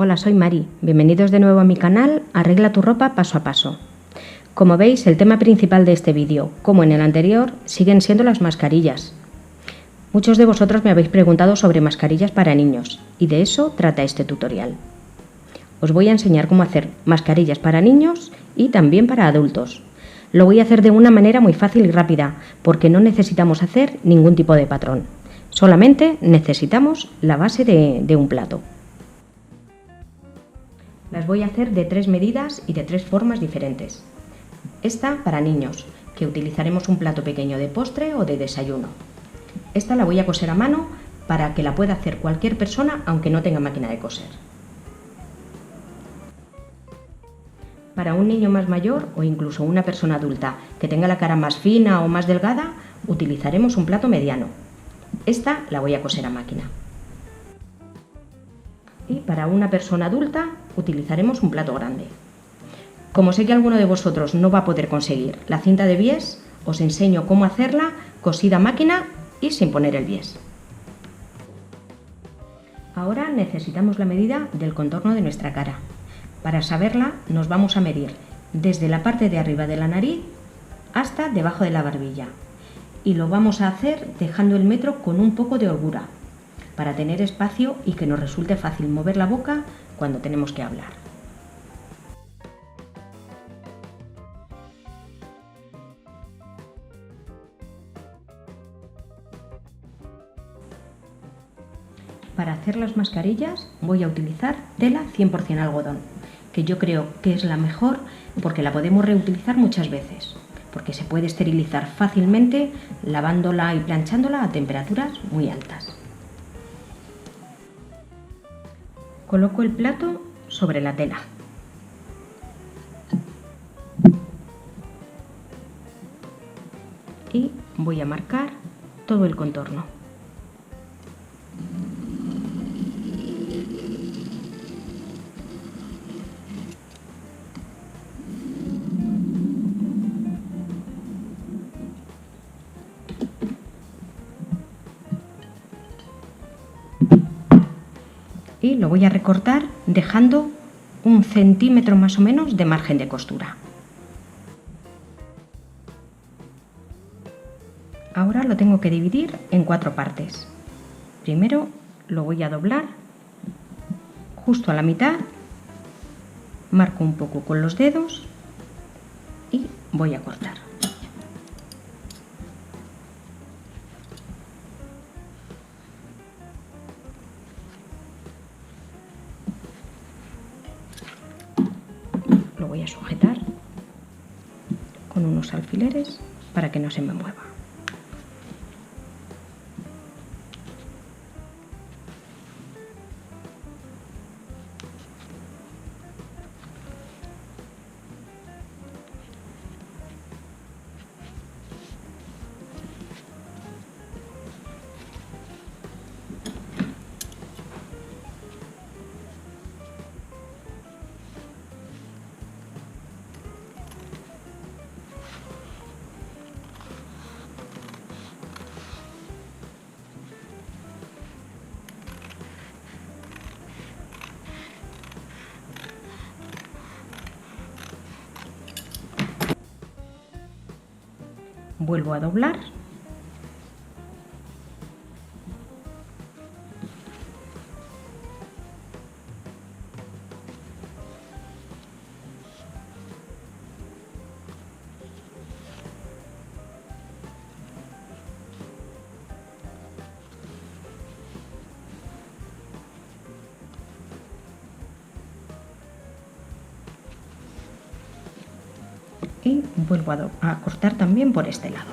Hola, soy Mari. Bienvenidos de nuevo a mi canal Arregla tu ropa paso a paso. Como veis, el tema principal de este vídeo, como en el anterior, siguen siendo las mascarillas. Muchos de vosotros me habéis preguntado sobre mascarillas para niños y de eso trata este tutorial. Os voy a enseñar cómo hacer mascarillas para niños y también para adultos. Lo voy a hacer de una manera muy fácil y rápida porque no necesitamos hacer ningún tipo de patrón. Solamente necesitamos la base de un plato. Las voy a hacer de 3 medidas y de 3 formas diferentes. Esta para niños, que utilizaremos un plato pequeño de postre o de desayuno. Esta la voy a coser a mano para que la pueda hacer cualquier persona aunque no tenga máquina de coser. Para un niño más mayor o incluso una persona adulta que tenga la cara más fina o más delgada, utilizaremos un plato mediano. Esta la voy a coser a máquina. Y para una persona adulta utilizaremos un plato grande. Como sé que alguno de vosotros no va a poder conseguir la cinta de bies, os enseño cómo hacerla cosida a máquina y sin poner el bies. Ahora necesitamos la medida del contorno de nuestra cara. Para saberla nos vamos a medir desde la parte de arriba de la nariz hasta debajo de la barbilla. Y lo vamos a hacer dejando el metro con un poco de holgura, para tener espacio y que nos resulte fácil mover la boca cuando tenemos que hablar. Para hacer las mascarillas voy a utilizar tela 100% algodón, que yo creo que es la mejor porque la podemos reutilizar muchas veces, porque se puede esterilizar fácilmente lavándola y planchándola a temperaturas muy altas. Coloco el plato sobre la tela. Y voy a marcar todo el contorno. Y lo voy a recortar dejando 1 centímetro más o menos de margen de costura. Ahora lo tengo que dividir en 4 partes. Primero lo voy a doblar justo a la mitad, marco un poco con los dedos y voy a cortar. Lo voy a sujetar con unos alfileres para que no se me mueva. Vuelvo a doblar y vuelvo a cortar también por este lado.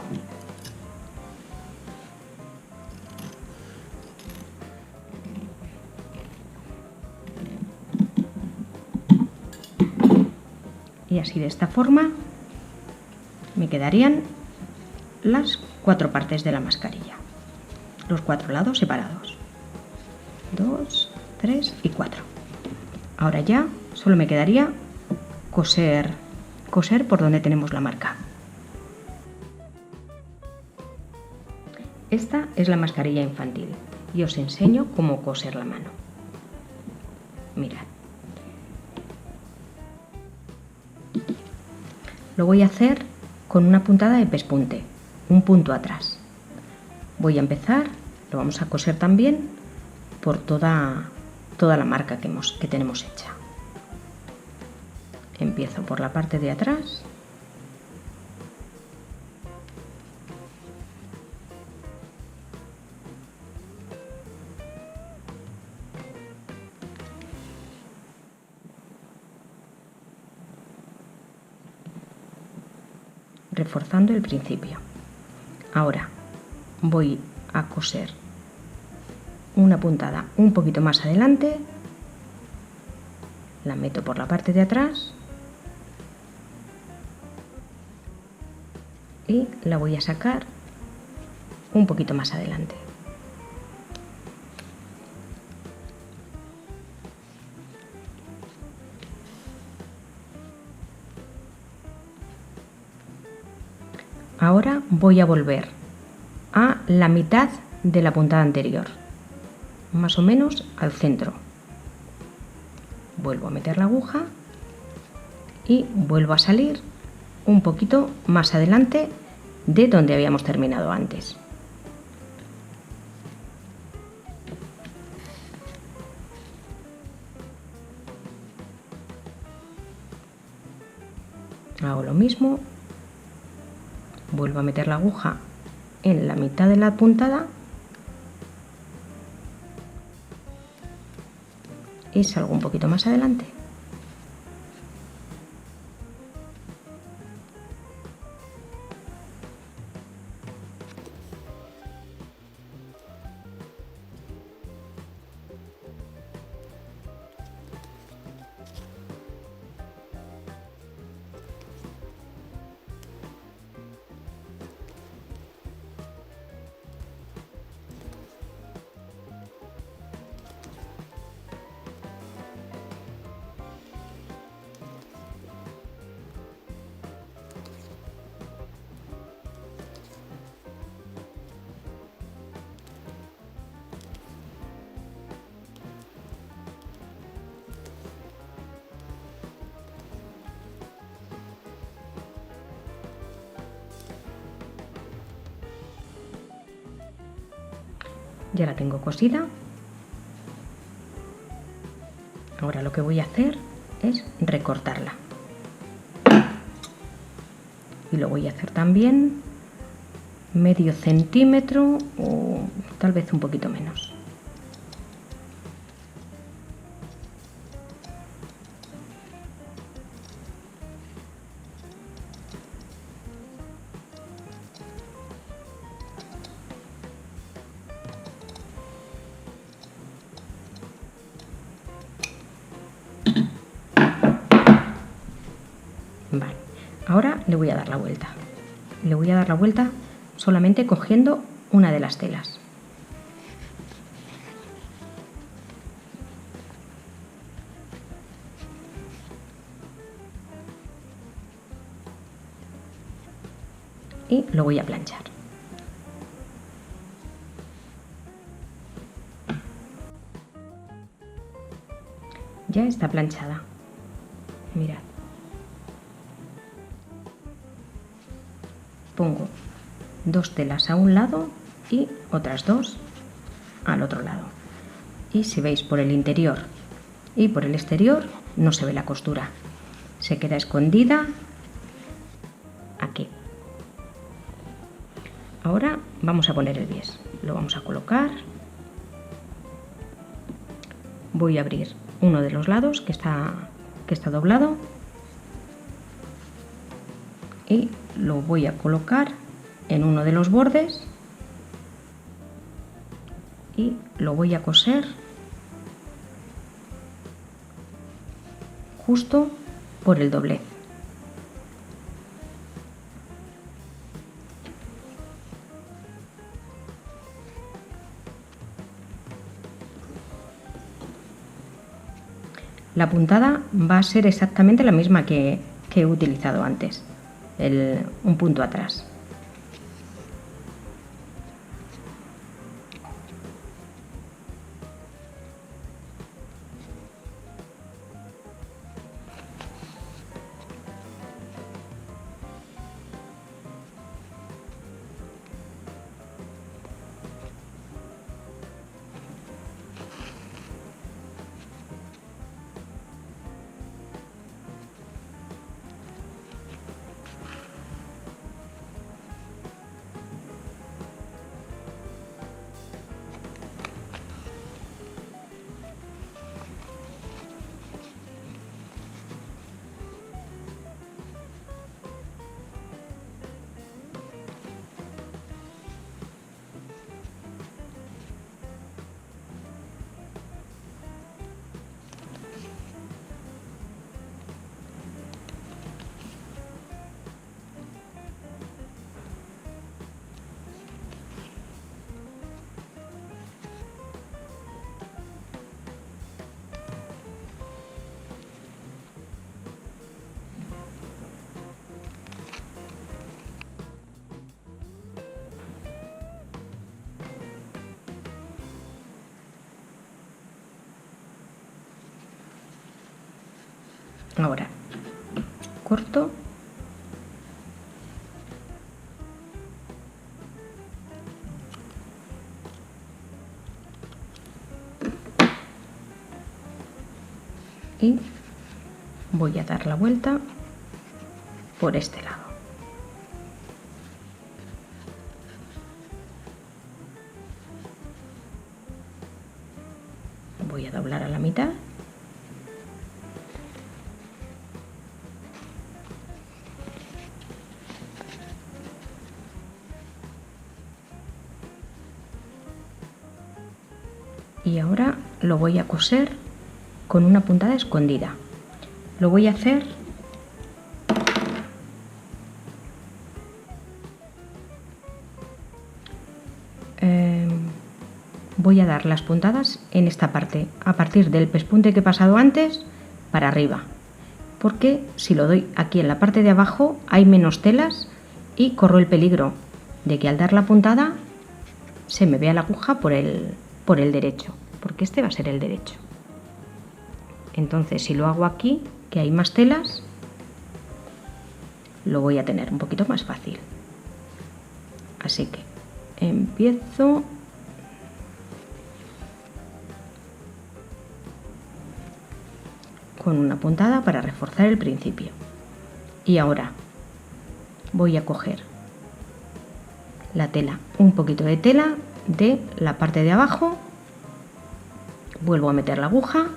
Y así de esta forma me quedarían las 4 partes de la mascarilla, los 4 lados separados, 2, 3 y 4. Ahora ya solo me quedaría coser por donde tenemos la marca. Esta es la mascarilla infantil y os enseño cómo coser la mano. Mirad. Lo voy a hacer con una puntada de pespunte, un punto atrás. Voy a empezar, lo vamos a coser también por toda la marca que tenemos hecha. Empiezo por la parte de atrás. Reforzando el principio. Ahora voy a coser una puntada un poquito más adelante, la meto por la parte de atrás y la voy a sacar un poquito más adelante. Ahora voy a volver a la mitad de la puntada anterior, más o menos al centro. Vuelvo a meter la aguja y vuelvo a salir un poquito más adelante de donde habíamos terminado antes. Hago lo mismo. Vuelvo a meter la aguja en la mitad de la puntada y salgo un poquito más adelante. Ya la tengo cosida. Ahora lo que voy a hacer es recortarla. Y lo voy a hacer también medio centímetro o tal vez un poquito menos. Vale, ahora le voy a dar la vuelta. Le voy a dar la vuelta solamente cogiendo una de las telas. Y lo voy a planchar. Ya está planchada. Mirad. Pongo dos telas a un lado y otras dos al otro lado. Y si veis, por el interior y por el exterior no se ve la costura. Se queda escondida aquí. Ahora vamos a poner el bies. Lo vamos a colocar. Voy a abrir uno de los lados que está doblado y lo voy a colocar en uno de los bordes y lo voy a coser justo por el doblez. La puntada va a ser exactamente la misma que he utilizado antes, un punto atrás. Ahora corto y voy a dar la vuelta por este lado. Voy a doblar a la mitad. Y ahora lo voy a coser con una puntada escondida. Lo voy a hacer voy a dar las puntadas en esta parte, a partir del pespunte que he pasado antes para arriba, porque si lo doy aquí en la parte de abajo hay menos telas y corro el peligro de que al dar la puntada se me vea la aguja por el derecho, porque este va a ser el derecho. Entonces si lo hago aquí, que hay más telas, lo voy a tener un poquito más fácil. Así que empiezo con una puntada para reforzar el principio. Y ahora voy a coger la tela, un poquito de tela de la parte de abajo, vuelvo a meter la aguja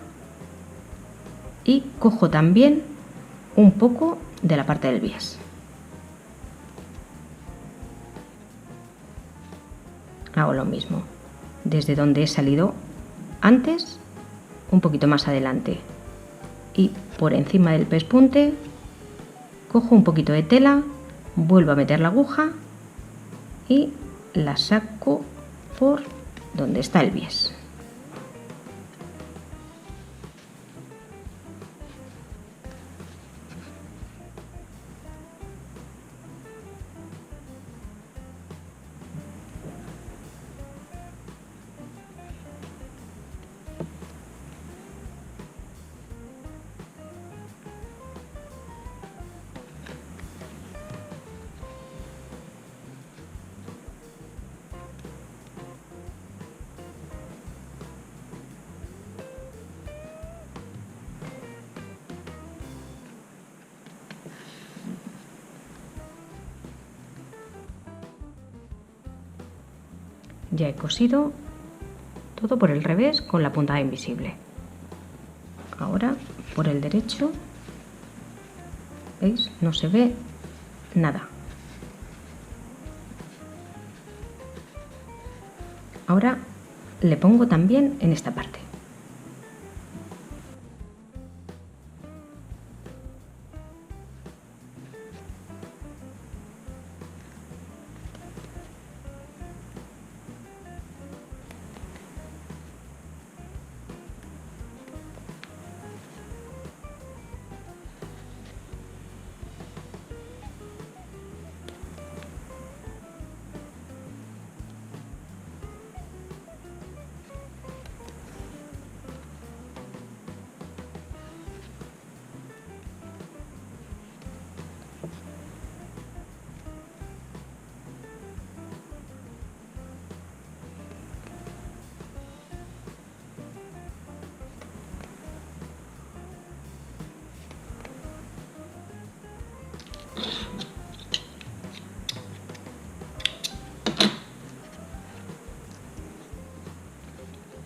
y cojo también un poco de la parte del bies. Hago lo mismo, desde donde he salido antes, un poquito más adelante, y por encima del pespunte cojo un poquito de tela, vuelvo a meter la aguja y la saco por donde está el bies. Ya he cosido todo por el revés con la puntada invisible. Ahora por el derecho, ¿veis? No se ve nada. Ahora le pongo también en esta parte.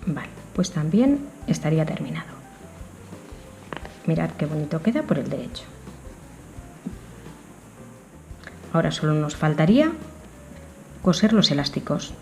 Vale, pues también estaría terminado. Mirad qué bonito queda por el derecho. Ahora solo nos faltaría coser los elásticos.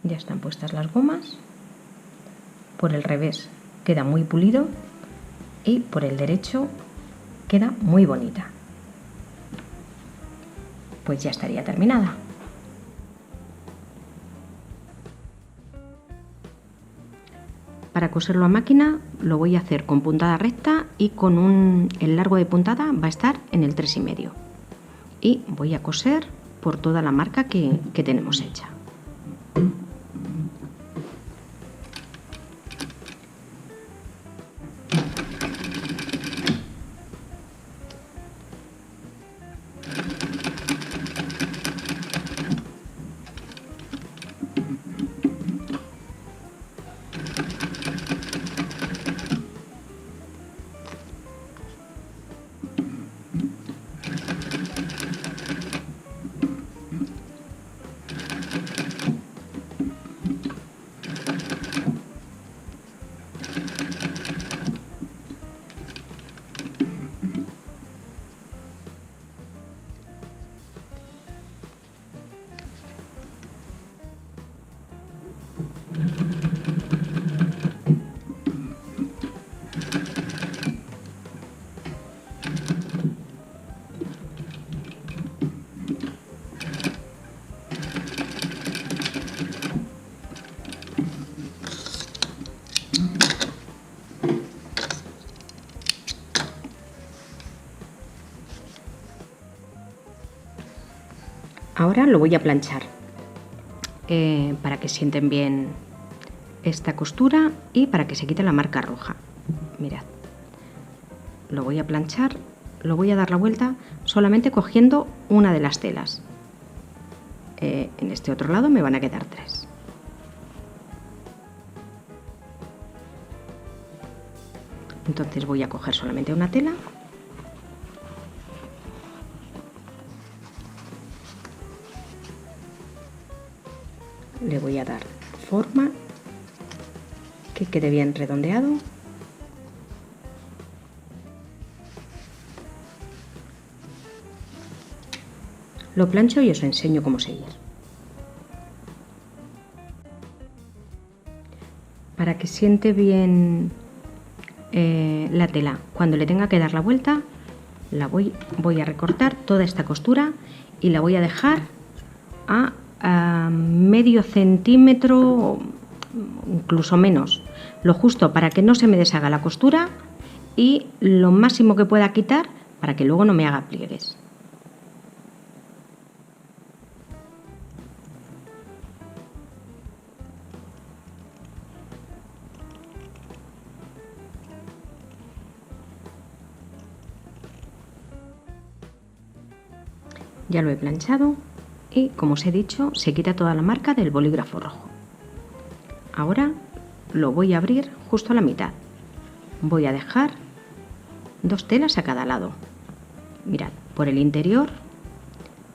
Ya están puestas las gomas. Por el revés queda muy pulido y por el derecho queda muy bonita. Pues ya estaría terminada. Para coserlo a máquina lo voy a hacer con puntada recta y con el largo de puntada va a estar en el 3,5. Y voy a coser por toda la marca que tenemos hecha. Ahora lo voy a planchar para que sienten bien esta costura y para que se quite la marca roja. Mirad, lo voy a planchar, lo voy a dar la vuelta solamente cogiendo una de las telas. En este otro lado me van a quedar 3. Entonces voy a coger solamente una tela. Le voy a dar forma, que quede bien redondeado. Lo plancho y os enseño cómo seguir. Para que siente bien la tela, cuando le tenga que dar la vuelta, voy a recortar toda esta costura y la voy a dejar a medio centímetro, incluso menos, lo justo para que no se me deshaga la costura y lo máximo que pueda quitar para que luego no me haga pliegues. Ya lo he planchado y, como os he dicho, se quita toda la marca del bolígrafo rojo. Ahora lo voy a abrir justo a la mitad. Voy a dejar 2 telas a cada lado. Mirad, por el interior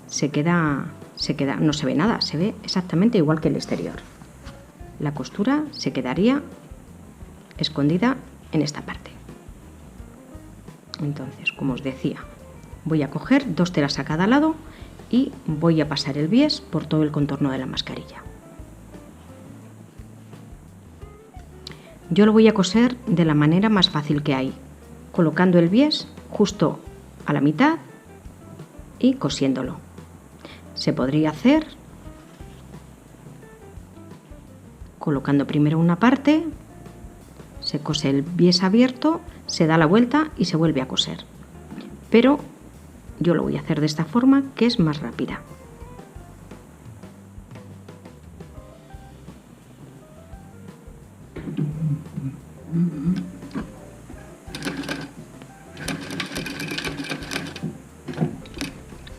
se queda, no se ve nada, se ve exactamente igual que el exterior. La costura se quedaría escondida en esta parte. Entonces, como os decía, voy a coger 2 telas a cada lado y voy a pasar el bies por todo el contorno de la mascarilla. Yo lo voy a coser de la manera más fácil que hay, colocando el bies justo a la mitad y cosiéndolo. Se podría hacer colocando primero una parte, se cose el bies abierto, se da la vuelta y se vuelve a coser. Pero yo lo voy a hacer de esta forma, que es más rápida.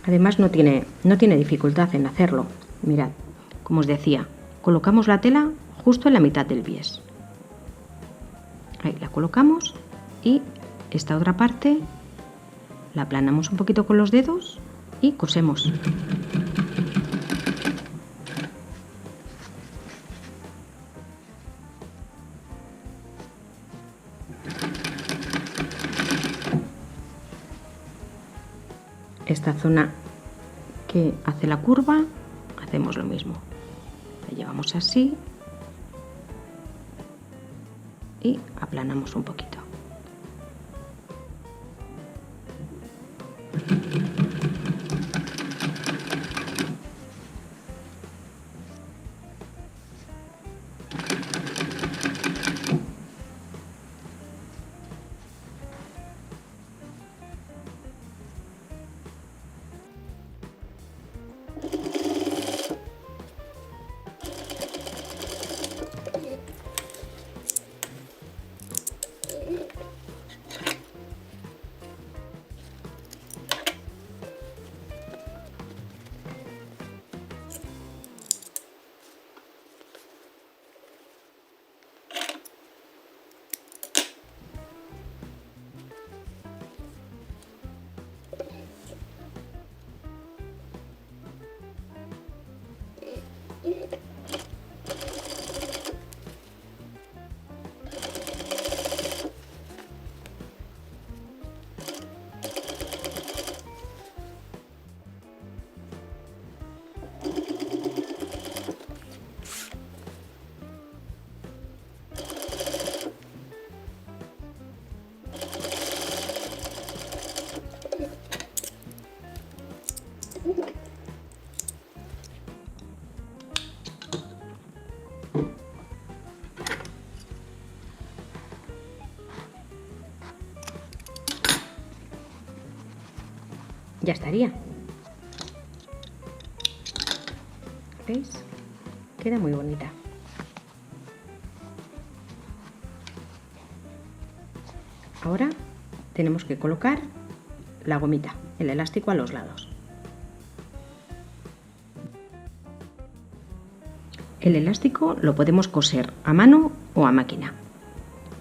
Además no tiene dificultad en hacerlo. Mirad, como os decía, colocamos la tela justo en la mitad del bies. Ahí la colocamos y esta otra parte la aplanamos un poquito con los dedos y cosemos. Esta zona que hace la curva, hacemos lo mismo. La colocamos así y aplanamos un poquito. Ya estaría. ¿Veis? Queda muy bonita. Ahora tenemos que colocar la gomita, el elástico a los lados. El elástico lo podemos coser a mano o a máquina.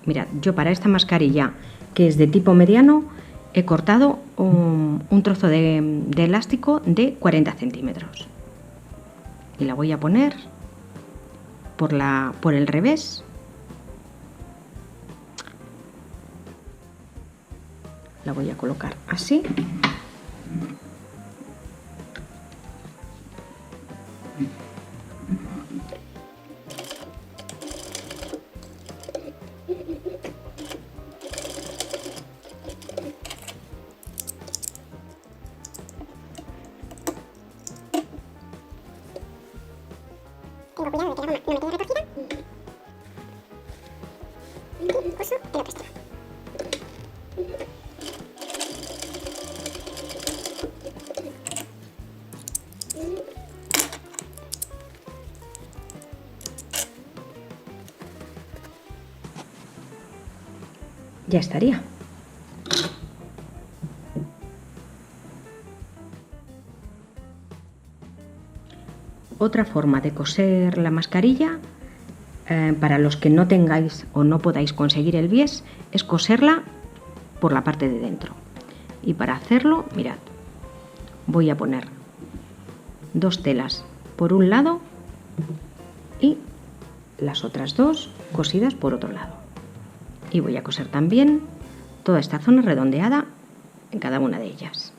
Mirad, yo para esta mascarilla, que es de tipo mediano, he cortado un trozo de elástico de 40 centímetros. Y la voy a poner por el revés. La voy a colocar así. Tengo cuidado de que la goma no me quede retorcida. Y coso el otro extremo. Ya estaría. Otra forma de coser la mascarilla, para los que no tengáis o no podáis conseguir el bies, es coserla por la parte de dentro. Y para hacerlo, mirad, voy a poner dos telas por un lado y las otras dos cosidas por otro lado. Y voy a coser también toda esta zona redondeada en cada una de ellas.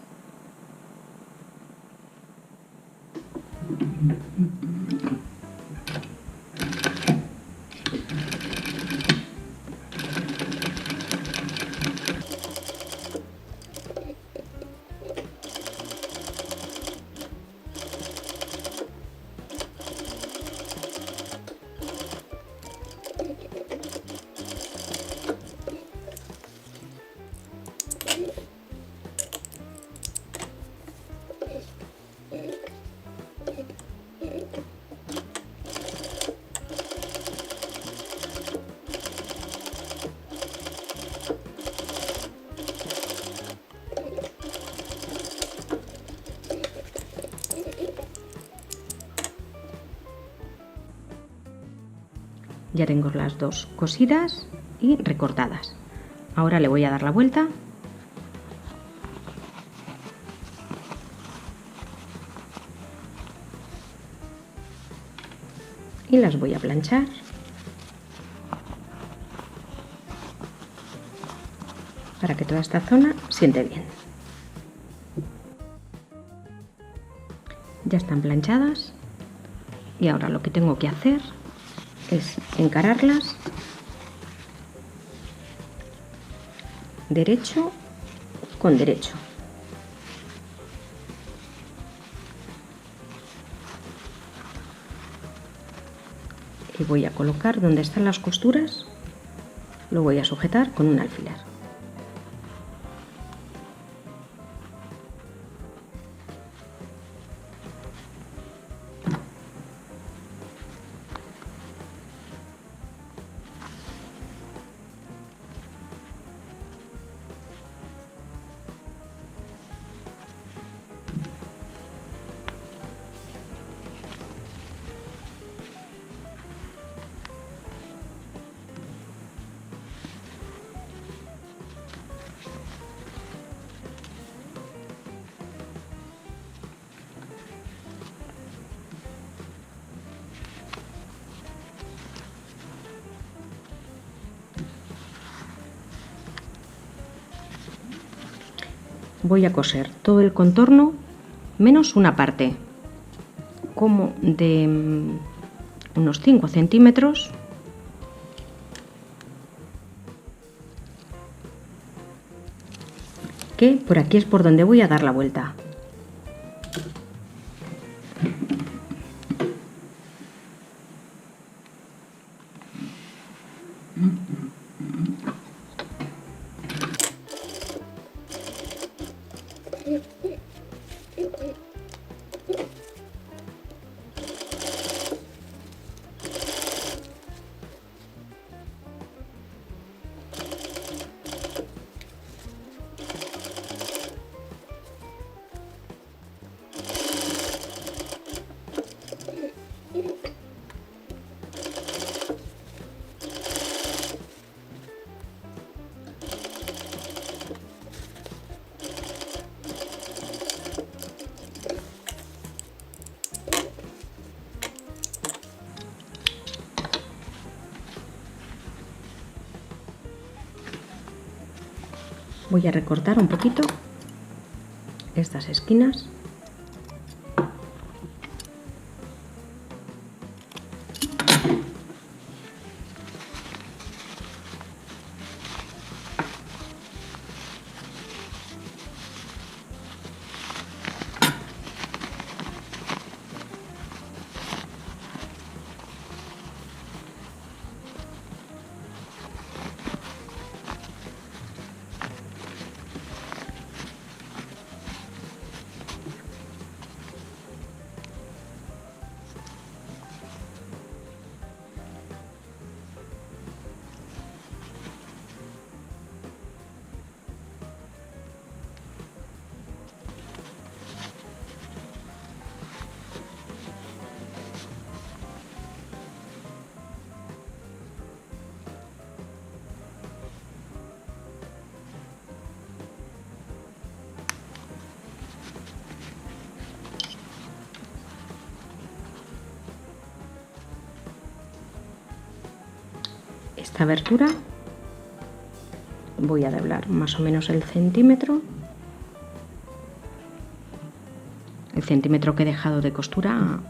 Ya tengo las dos cosidas y recortadas. Ahora le voy a dar la vuelta y las voy a planchar. Para que toda esta zona siente bien. Ya están planchadas. Y ahora lo que tengo que hacer es encararlas derecho con derecho. Y voy a colocar donde están las costuras, lo voy a sujetar con un alfiler. Voy a coser todo el contorno menos una parte, como de unos 5 centímetros, que por aquí es por donde voy a dar la vuelta. Voy a recortar un poquito estas esquinas. Esta abertura voy a doblar más o menos el centímetro que he dejado de costura.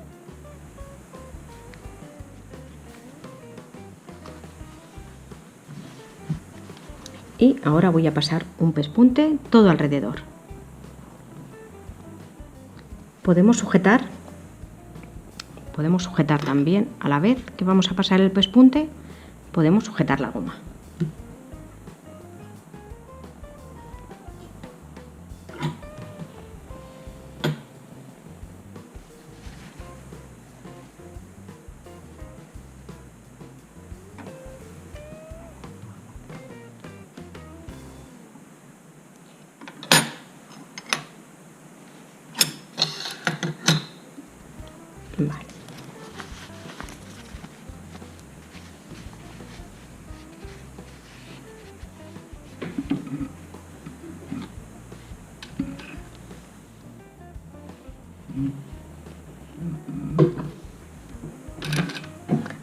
Y ahora voy a pasar un pespunte todo alrededor. Podemos sujetar también, a la vez que vamos a pasar el pespunte, podemos sujetar la goma. Vale.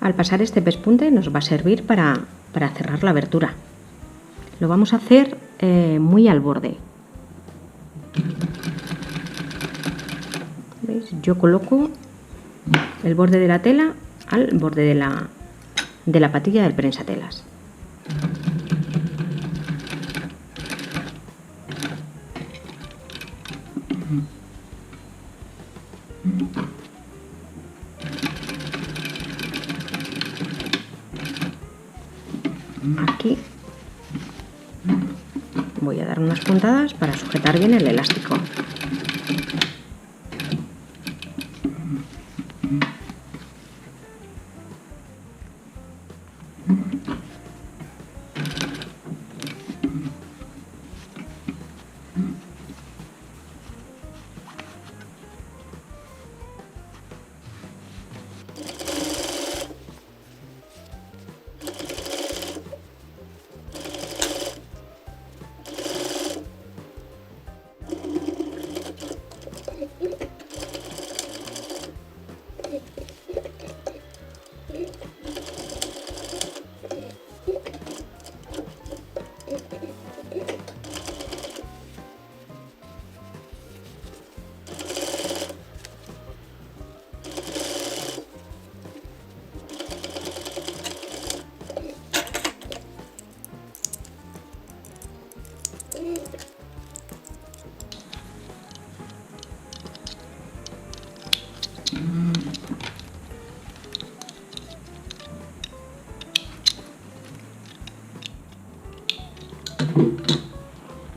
Al pasar este pespunte nos va a servir para cerrar la abertura. Lo vamos a hacer muy al borde. ¿Veis? Yo coloco el borde de la tela al borde de la patilla del prensatelas. Aquí voy a dar unas puntadas para sujetar bien el elástico.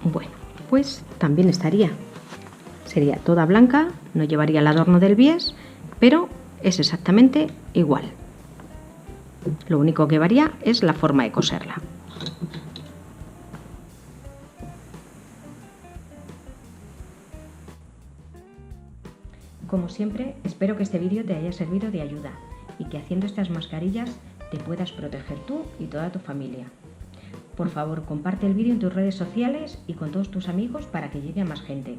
Bueno, pues también estaría. Sería toda blanca, no llevaría el adorno del bies, pero es exactamente igual. Lo único que varía es la forma de coserla. Como siempre, espero que este vídeo te haya servido de ayuda y que haciendo estas mascarillas te puedas proteger tú y toda tu familia. Por favor, comparte el vídeo en tus redes sociales y con todos tus amigos para que llegue a más gente.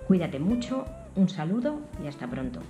Cuídate mucho, un saludo y hasta pronto.